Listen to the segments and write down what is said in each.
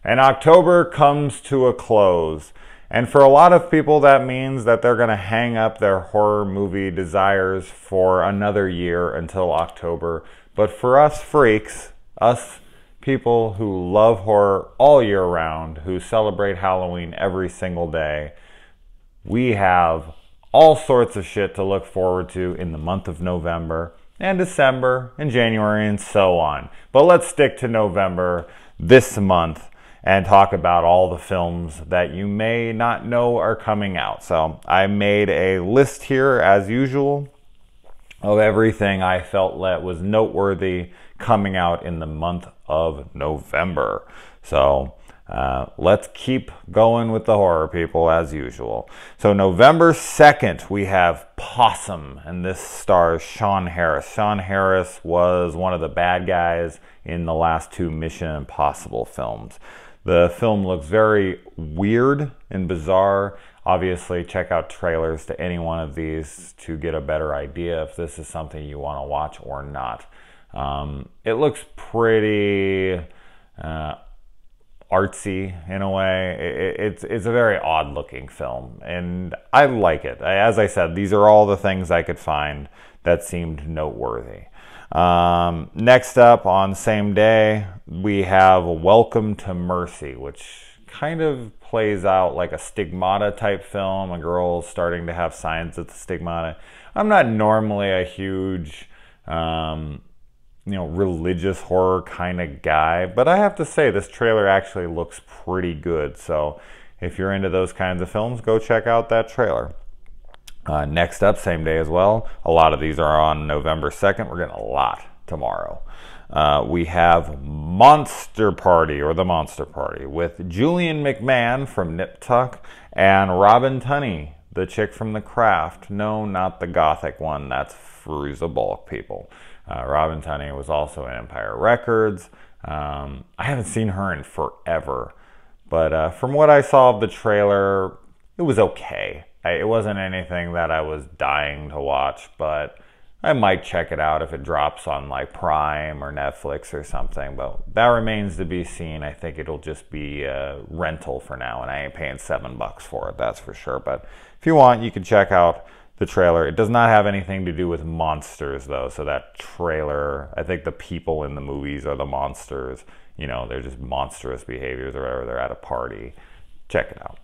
And October comes to a close. And for a lot of people, that means that they're going to hang up their horror movie desires for another year until October. But for us freaks, us people who love horror all year round, who celebrate Halloween every single day, we have all sorts of shit to look forward to in the month of November and December and January and so on. But let's stick to November this month and talk about all the films that you may not know are coming out. So I made a list here, as usual, of everything I felt that was noteworthy coming out in the month of November. So let's keep going with the horror, people, as usual. So November 2nd, we have Possum, and this stars Sean Harris. Sean Harris was one of the bad guys in the last two Mission Impossible films. The film looks very weird and bizarre. Obviously, check out trailers to any one of these to get a better idea if this is something you want to watch or not. It looks pretty artsy in a way. It's a very odd looking film, and I like it. As I said, these are all the things I could find that seemed noteworthy. Next up, on the same day, we have Welcome to Mercy, which kind of plays out like a stigmata type film. A girl starting to have signs of the stigmata. I'm not normally a huge religious horror kind of guy, but I have to say this trailer actually looks pretty good. So if you're into those kinds of films, go check out that trailer. Next up, same day as well. A lot of these are on November 2nd. We're getting a lot tomorrow. We have Monster Party, or The Monster Party, with Julian McMahon from Nip Tuck and Robin Tunney, the chick from The Craft. No, not the gothic one. That's Fruza Balk, people. Robin Tunney was also in Empire Records. I haven't seen her in forever, but from what I saw of the trailer, it was okay. It wasn't anything that I was dying to watch, but I might check it out if it drops on like Prime or Netflix or something, but that remains to be seen. I think it'll just be a rental for now, and I ain't paying $7 for it, that's for sure. But if you want, you can check out the trailer. It does not have anything to do with monsters, though, so that trailer, I think the people in the movies are the monsters. You know, they're just monstrous behaviors or whatever. They're at a party. Check it out.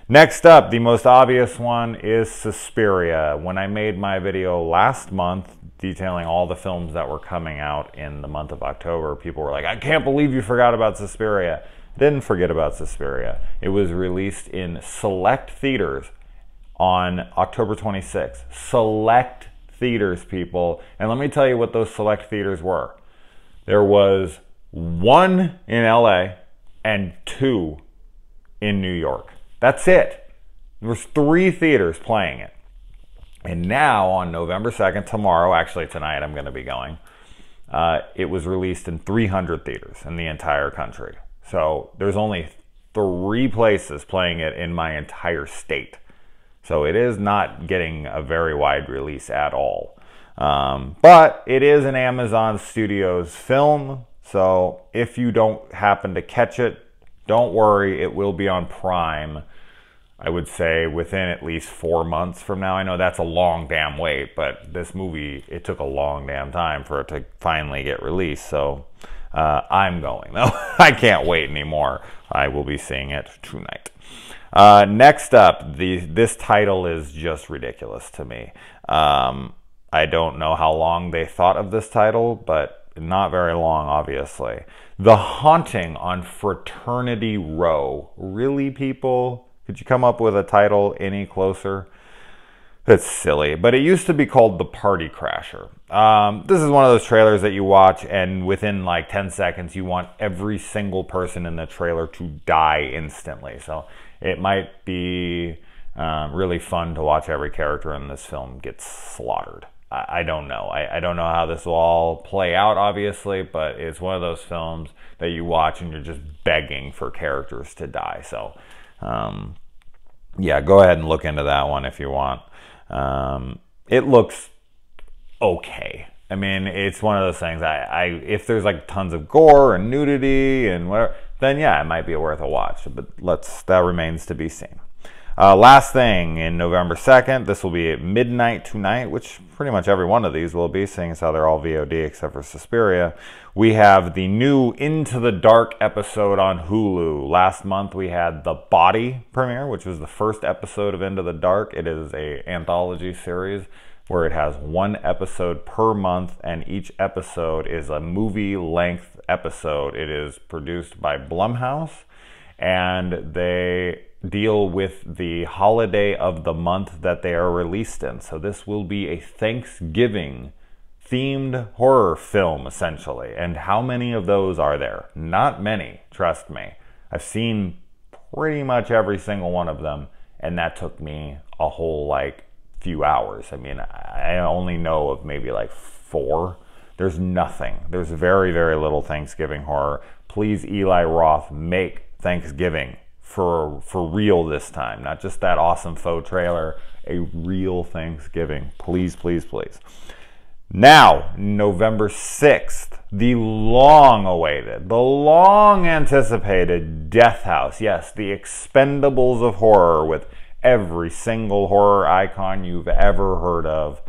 Next up, the most obvious one is Suspiria. When I made my video last month detailing all the films that were coming out in the month of October, people were like, I can't believe you forgot about Suspiria. I didn't forget about Suspiria. It was released in select theaters on October 26th. Select theaters, people. And let me tell you what those select theaters were. There was one in LA and two in New York. That's it. There was 3 theaters playing it. And now on November 2nd, tomorrow, actually tonight I'm going to be going, it was released in 300 theaters in the entire country. So there's only 3 places playing it in my entire state. So it is not getting a very wide release at all. But it is an Amazon Studios film. So if you don't happen to catch it, don't worry, it will be on Prime, I would say, within at least 4 months from now. I know that's a long damn wait, but this movie, it took a long damn time for it to finally get released. So I'm going, though. I can't wait anymore. I will be seeing it tonight. Next up, this title is just ridiculous to me. I don't know how long they thought of this title, but not very long, obviously. The Haunting on Fraternity Row. Really, people? Could you come up with a title any closer? That's silly, but it used to be called The Party Crasher. This is one of those trailers that you watch, and within like 10 seconds, you want every single person in the trailer to die instantly. So it might be really fun to watch every character in this film get slaughtered. I don't know. I don't know how this will all play out, obviously, but it's one of those films that you watch and you're just begging for characters to die. So, yeah, go ahead and look into that one if you want. It looks okay. I mean, it's one of those things. If there's like tons of gore and nudity and whatever, then yeah, it might be worth a watch. But that remains to be seen. Last thing, in November 2nd, this will be at midnight tonight, which pretty much every one of these will be, seeing as how they're all VOD except for Suspiria. We have the new Into the Dark episode on Hulu. Last month we had The Body premiere, which was the first episode of Into the Dark. It is an anthology series where it has one episode per month, and each episode is a movie-length episode. It is produced by Blumhouse, and they deal with the holiday of the month that they are released in. So this will be a Thanksgiving themed horror film, essentially. And how many of those are there? Not many, trust me. I've seen pretty much every single one of them, and that took me a whole few hours. I mean, I only know of maybe 4. There's nothing. There's very, very little Thanksgiving horror. Please, Eli Roth, make Thanksgiving for real this time. Not just that awesome faux trailer, a real Thanksgiving. Please, please, please. Now, November 6th, the long-awaited, the long-anticipated Death House. Yes, the Expendables of horror, with every single horror icon you've ever heard of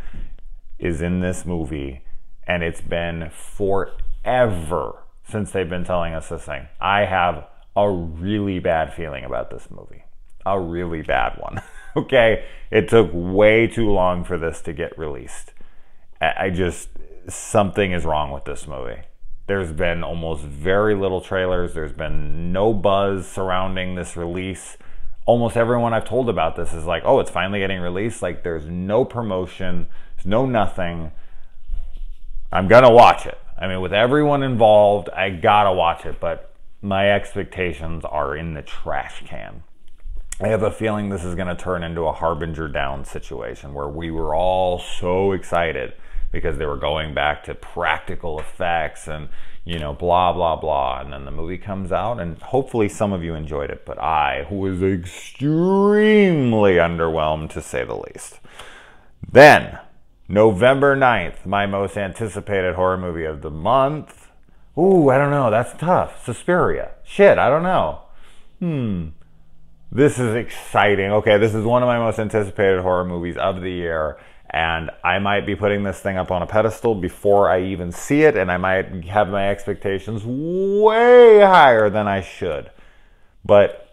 is in this movie. And it's been forever since they've been telling us this thing. I have a really bad feeling about this movie. A really bad one. Okay? It took way too long for this to get released. Something is wrong with this movie. There's been almost very little trailers. There's been no buzz surrounding this release. Almost everyone I've told about this is like, oh, it's finally getting released. There's no promotion. There's no nothing. I'm gonna watch it. I mean, with everyone involved, I gotta watch it, but my expectations are in the trash can. I have a feeling this is gonna turn into a Harbinger Down situation where we were all so excited because they were going back to practical effects and, blah, blah, blah. And then the movie comes out, and hopefully some of you enjoyed it, but I was extremely underwhelmed, to say the least. Then, November 9th, my most anticipated horror movie of the month. Ooh, I don't know. That's tough. Suspiria. Shit, I don't know. This is exciting. Okay, this is one of my most anticipated horror movies of the year, and I might be putting this thing up on a pedestal before I even see it, and I might have my expectations way higher than I should. But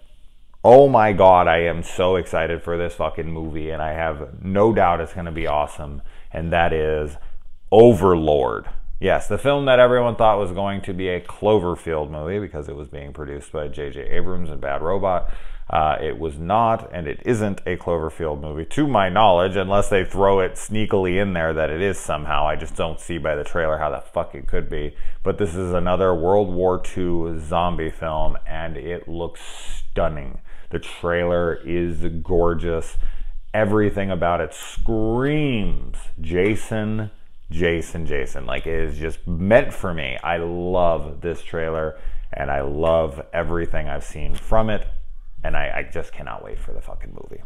oh my God, I am so excited for this fucking movie, and I have no doubt it's going to be awesome. And that is Overlord. Yes, the film that everyone thought was going to be a Cloverfield movie because it was being produced by J.J. Abrams and Bad Robot. It was not, and it isn't a Cloverfield movie, to my knowledge, unless they throw it sneakily in there that it is somehow. I just don't see by the trailer how the fuck it could be. But this is another World War II zombie film, and it looks stunning. The trailer is gorgeous. Everything about it screams Jason, Jason, Jason. It is just meant for me. I love this trailer, and I love everything I've seen from it, and I just cannot wait for the fucking movie.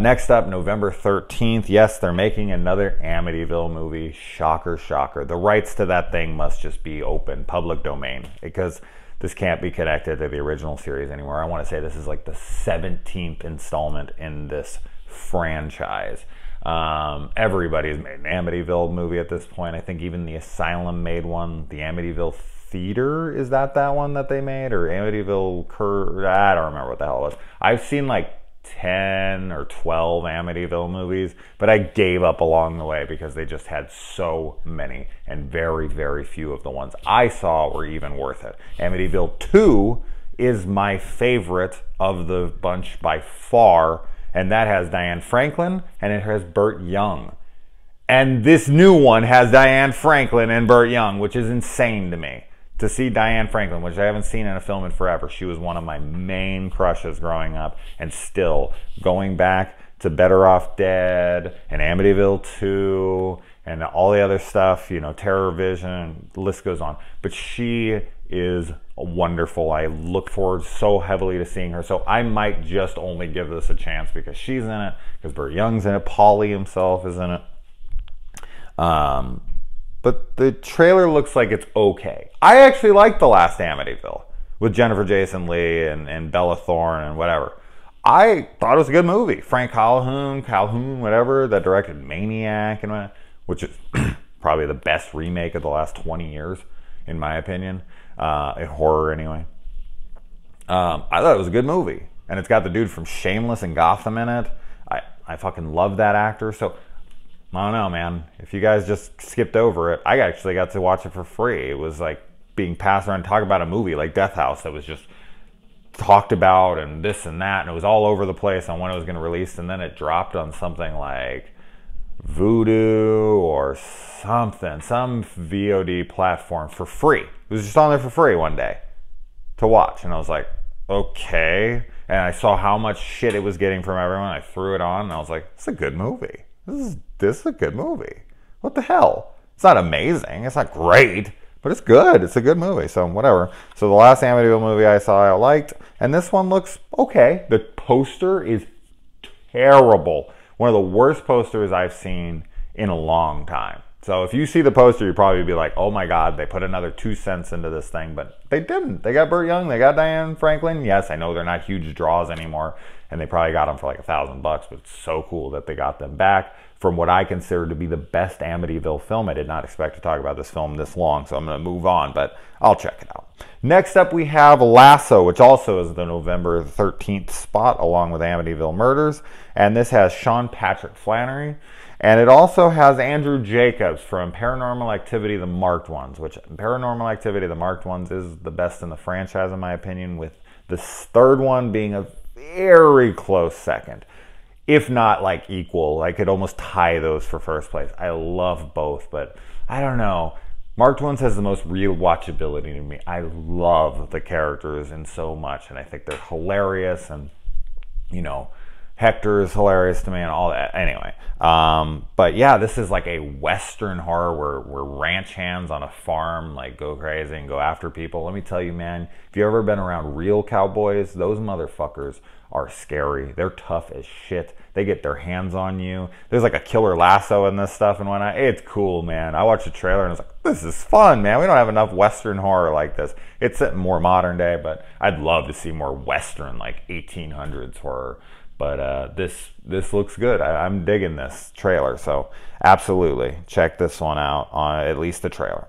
Next up, November 13th. Yes, they're making another Amityville movie. Shocker, shocker. The rights to that thing must just be open, public domain, because this can't be connected to the original series anymore. I want to say this is the 17th installment in this franchise. Everybody's made an Amityville movie at this point. I think even the Asylum made one. The Amityville Theater, is that one that they made? Or Amityville I don't remember what the hell it was. I've seen 10 or 12 Amityville movies, but I gave up along the way because they just had so many, and very, very few of the ones I saw were even worth it. Amityville 2 is my favorite of the bunch by far, and that has Diane Franklin, and it has Burt Young. And this new one has Diane Franklin and Burt Young, which is insane to me. To see Diane Franklin, which I haven't seen in a film in forever. She was one of my main crushes growing up, and still going back to Better Off Dead and Amityville 2 and all the other stuff, Terror Vision, the list goes on. But she is wonderful. I look forward so heavily to seeing her. So I might just only give this a chance because she's in it, because Burt Young's in it, Paulie himself is in it. But the trailer looks like it's okay. I actually liked the last Amityville with Jennifer Jason Leigh and Bella Thorne and whatever. I thought it was a good movie. Frank Calhoun, whatever, that directed Maniac, and which is probably the best remake of the last 20 years, in my opinion, in horror anyway. I thought it was a good movie, and it's got the dude from Shameless and Gotham in it. I fucking love that actor, so I don't know, man. If you guys just skipped over it, I actually got to watch it for free. It was like being passed around, talk about a movie like Death House that was just talked about and this and that, and it was all over the place on when it was going to release, and then it dropped on something like Vudu or something, some VOD platform for free. It was just on there for free one day to watch, and I was like, okay. And I saw how much shit it was getting from everyone. I threw it on, and I was like, it's a good movie. This is a good movie. What the hell? It's not amazing. It's not great, but it's good. It's a good movie. So whatever. So the last Amityville movie I saw, I liked, and this one looks okay. The poster is terrible. One of the worst posters I've seen in a long time. So if you see the poster, you'd probably be like, oh my God, they put another 2 cents into this thing, but they didn't. They got Burt Young, they got Diane Franklin. Yes, I know they're not huge draws anymore, and they probably got them for like $1,000, but it's so cool that they got them back from what I consider to be the best Amityville film. I did not expect to talk about this film this long, so I'm going to move on, but I'll check it out. Next up, we have Lasso, which also is the November 13th spot, along with Amityville Murders, and this has Sean Patrick Flanery. And it also has Andrew Jacobs from Paranormal Activity, The Marked Ones, which Paranormal Activity, The Marked Ones is the best in the franchise, in my opinion, with the third one being a very close second. If not like equal, I could almost tie those for first place. I love both, but I don't know. Marked Ones has the most real watchability to me. I love the characters in so much, and I think they're hilarious, and, you know, Hector is hilarious to me and all that. Anyway, but yeah, this is like a Western horror where ranch hands on a farm like go crazy and go after people. Let me tell you, man, if you've ever been around real cowboys, those motherfuckers are scary. They're tough as shit. They get their hands on you. There's like a killer lasso in this stuff and whatnot. It's cool, man. I watched the trailer and I was like, this is fun, man. We don't have enough Western horror like this. It's more modern day, but I'd love to see more Western, like 1800s horror. But this looks good. I'm digging this trailer, so absolutely check this one out, on at least the trailer.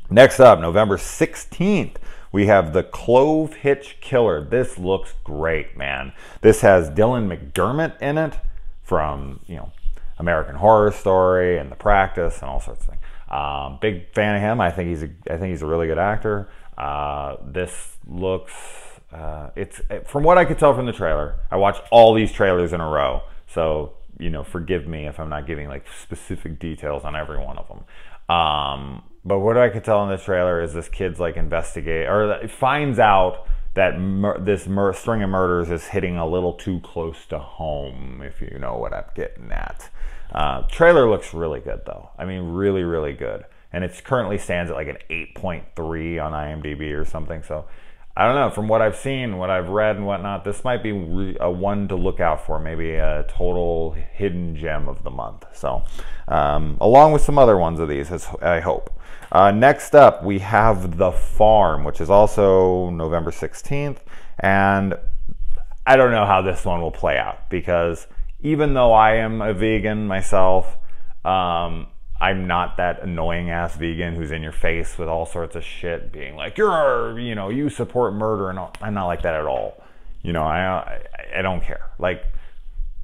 Next up, November 16th, we have the Clove Hitch Killer. This looks great, man. This has Dylan McDermott in it from, you know, American Horror Story and The Practice and all sorts of things. Big fan of him. I think he's a really good actor. This looks. It's from what I could tell from the trailer. I watched all these trailers in a row, so you know, forgive me if I'm not giving like specific details on every one of them. But what I could tell in this trailer is this kid's like finds out that this string of murders is hitting a little too close to home, if you know what I'm getting at. Trailer looks really good though. I mean, really, really good, and it currently stands at like an 8.3 on IMDb or something. So. I don't know, from what I've seen, what I've read and whatnot, this might be a one to look out for, maybe a total hidden gem of the month. So, along with some other ones of these, I hope. Next up, we have The Farm, which is also November 16th. And I don't know how this one will play out, because even though I am a vegan myself, I'm not that annoying ass vegan who's in your face with all sorts of shit, being like, you support murder and all. I'm not like that at all. You know, I don't care. Like,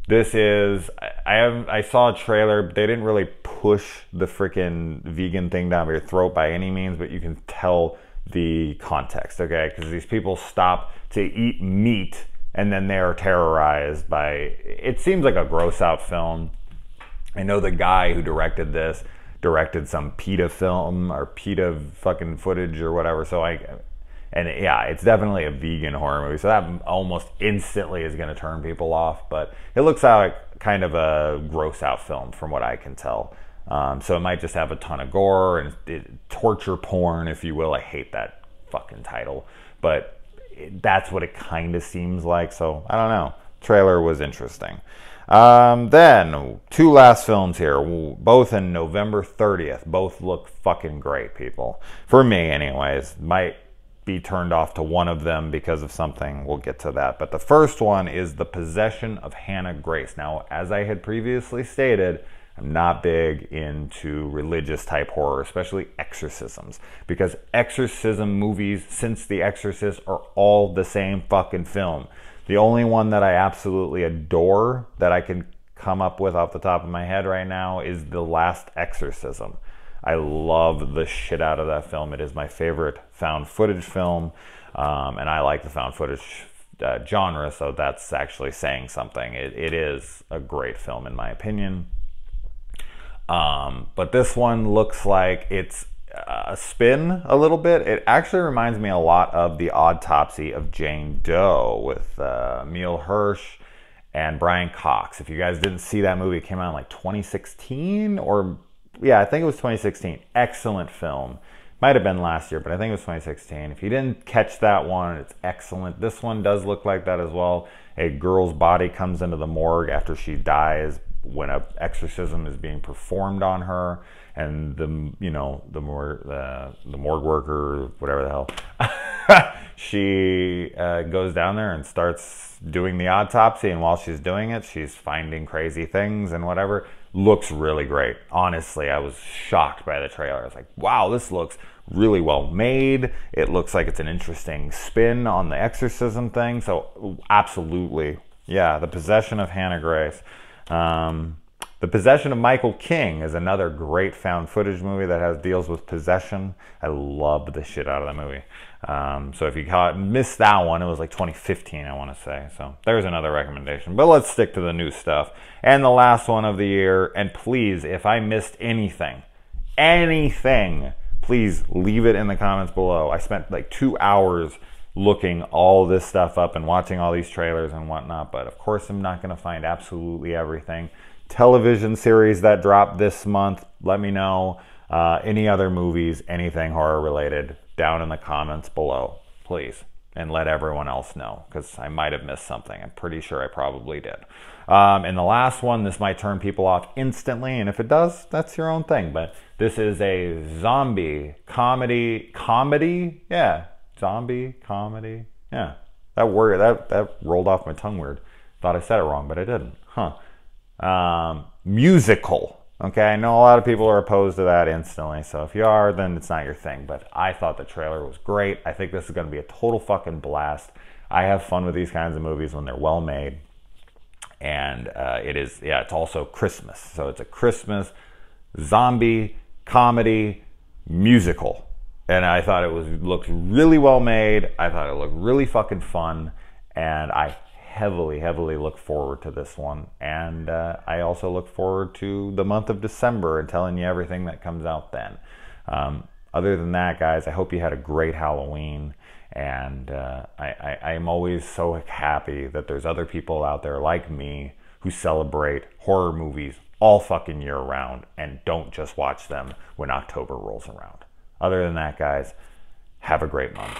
this is, I saw a trailer, but they didn't really push the freaking vegan thing down your throat by any means, but you can tell the context, okay? Because these people stop to eat meat and then they are terrorized by, it seems like a gross out film. I know the guy who directed this directed some PETA film or PETA fucking footage or whatever. So yeah, it's definitely a vegan horror movie. So that almost instantly is going to turn people off. But it looks like kind of a gross out film from what I can tell. So it might just have a ton of gore and torture porn, if you will. I hate that fucking title, but that's what it kind of seems like. So I don't know. Trailer was interesting. Then, two last films here, both in November 30th. Both look fucking great, people. For me, anyways. Might be turned off to one of them because of something. We'll get to that. But the first one is The Possession of Hannah Grace. Now, as I had previously stated, I'm not big into religious type horror, especially exorcisms, because exorcism movies since The Exorcist are all the same fucking film. The only one that I absolutely adore that I can come up with off the top of my head right now is The Last Exorcism. I love the shit out of that film. It is my favorite found footage film, and I like the found footage genre, so that's actually saying something. It is a great film in my opinion. But this one looks like it's a spin a little bit. It actually reminds me a lot of The Autopsy of Jane Doe with Emile Hirsch and Brian Cox. If you guys didn't see that movie, it came out in like 2016 or... yeah, I think it was 2016. Excellent film. Might have been last year, but I think it was 2016. If you didn't catch that one, it's excellent. This one does look like that as well. A girl's body comes into the morgue after she dies when an exorcism is being performed on her, and the morgue worker, whatever the hell, she goes down there and starts doing the autopsy, and while she's doing it, she's finding crazy things and whatever. Looks really great. Honestly, I was shocked by the trailer. I was like, wow, this looks really well made. It looks like it's an interesting spin on the exorcism thing. So absolutely, yeah, The Possession of Hannah Grace. The Possession of Michael King is another great found footage movie that deals with possession. I loved the shit out of that movie. So if you missed that one, it was like 2015, I want to say. So there's another recommendation. But let's stick to the new stuff. And the last one of the year, and please, if I missed anything, please leave it in the comments below. I spent like 2 hours looking all this stuff up and watching all these trailers and whatnot, but of course I'm not going to find absolutely everything. Television series that dropped this month, let me know. Any other movies, anything horror related, down in the comments below, please. And let everyone else know, because I might have missed something. I'm pretty sure I probably did. And the last one, this might turn people off instantly, and if it does, that's your own thing. But this is a zombie comedy? Yeah. Zombie comedy, yeah. That word that rolled off my tongue weird. Thought I said it wrong, but I didn't. Musical. Okay, I know a lot of people are opposed to that instantly. So if you are, then it's not your thing. But I thought the trailer was great. I think this is going to be a total fucking blast. I have fun with these kinds of movies when they're well made, and it's also Christmas. So it's a Christmas zombie comedy musical. And I thought it looked really well made. I thought it looked really fucking fun. And I heavily look forward to this one. And I also look forward to the month of December and telling you everything that comes out then. Other than that, guys, I hope you had a great Halloween. And I'm always so happy that there's other people out there like me who celebrate horror movies all fucking year round and don't just watch them when October rolls around. Other than that, guys, have a great month.